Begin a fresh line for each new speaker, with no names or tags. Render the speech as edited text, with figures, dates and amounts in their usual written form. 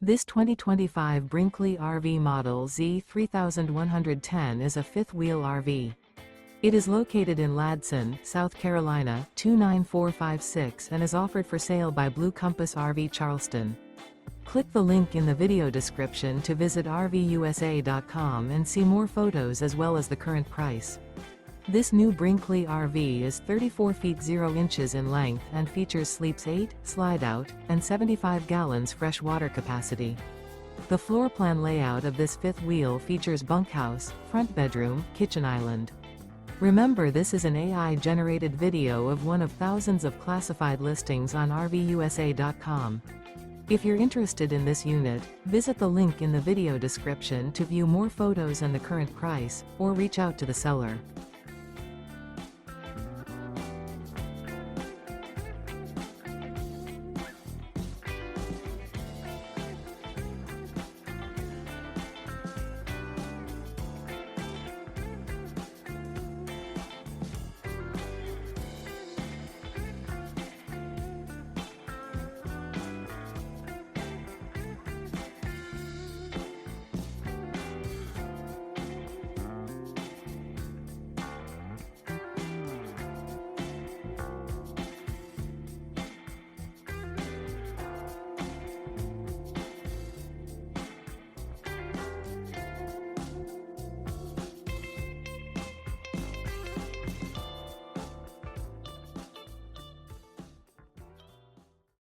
This 2025 Brinkley RV Model Z 3110 is a fifth-wheel RV. It is located in Ladson, South Carolina, 29456 and is offered for sale by Blue Compass RV Charleston. Click the link in the video description to visit RVUSA.com and see more photos as well as the current price. This new Brinkley RV is 34 feet 0 inches in length and features sleeps 8, Slideout, and 75 gallons fresh water capacity. The floor plan layout of this fifth wheel features bunkhouse, front bedroom, kitchen island. Remember, this is an AI-generated video of one of thousands of classified listings on RVUSA.com. If you're interested in this unit, visit the link in the video description to view more photos and the current price, or reach out to the seller.